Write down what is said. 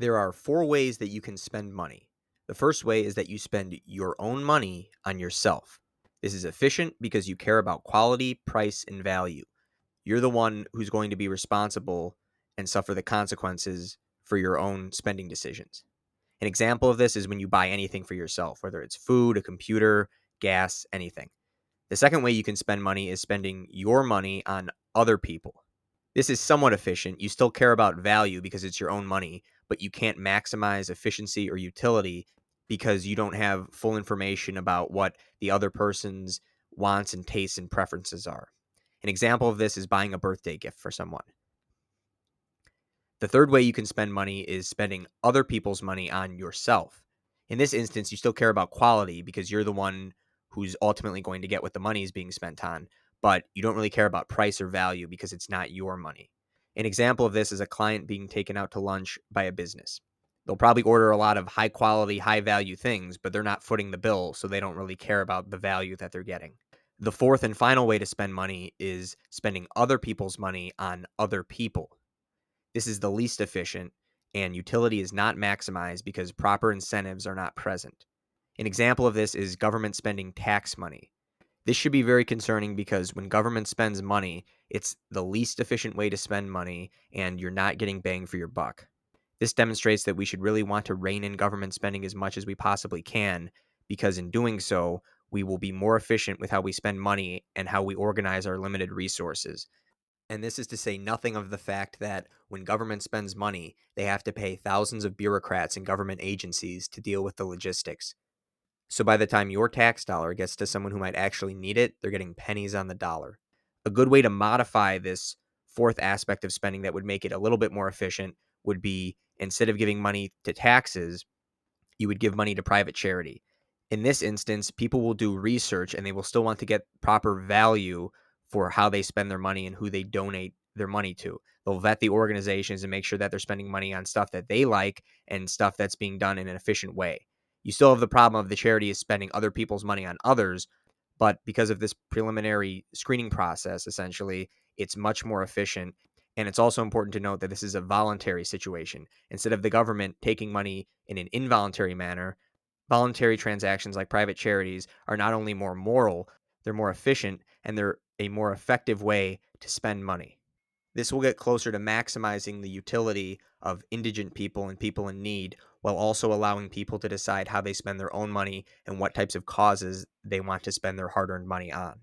There are four ways that you can spend money. The first way is that you spend your own money on yourself. This is efficient because you care about quality, price, and value. You're the one who's going to be responsible and suffer the consequences for your own spending decisions. An example of this is when you buy anything for yourself, whether it's food, a computer, gas, anything. The second way you can spend money is spending your money on other people. This is somewhat efficient. You still care about value because it's your own money, but you can't maximize efficiency or utility because you don't have full information about what the other person's wants and tastes and preferences are. An example of this is buying a birthday gift for someone. The third way you can spend money is spending other people's money on yourself. In this instance, you still care about quality because you're the one who's ultimately going to get what the money is being spent on, but you don't really care about price or value because it's not your money. An example of this is a client being taken out to lunch by a business. They'll probably order a lot of high quality, high value things, but they're not footing the bill, so they don't really care about the value that they're getting. The fourth and final way to spend money is spending other people's money on other people. This is the least efficient, and utility is not maximized because proper incentives are not present. An example of this is government spending tax money. This should be very concerning because when government spends money, it's the least efficient way to spend money, and you're not getting bang for your buck. This demonstrates that we should really want to rein in government spending as much as we possibly can, because in doing so, we will be more efficient with how we spend money and how we organize our limited resources. And this is to say nothing of the fact that when government spends money, they have to pay thousands of bureaucrats and government agencies to deal with the logistics. So by the time your tax dollar gets to someone who might actually need it, they're getting pennies on the dollar. A good way to modify this fourth aspect of spending that would make it a little bit more efficient would be, instead of giving money to taxes, you would give money to private charity. In this instance, people will do research and they will still want to get proper value for how they spend their money and who they donate their money to. They'll vet the organizations and make sure that they're spending money on stuff that they like and stuff that's being done in an efficient way. You still have the problem of the charity is spending other people's money on others, but because of this preliminary screening process, essentially, it's much more efficient. And it's also important to note that this is a voluntary situation. Instead of the government taking money in an involuntary manner, voluntary transactions like private charities are not only more moral, they're more efficient, and they're a more effective way to spend money. This will get closer to maximizing the utility of indigent people and people in need, while also allowing people to decide how they spend their own money and what types of causes they want to spend their hard earned money on.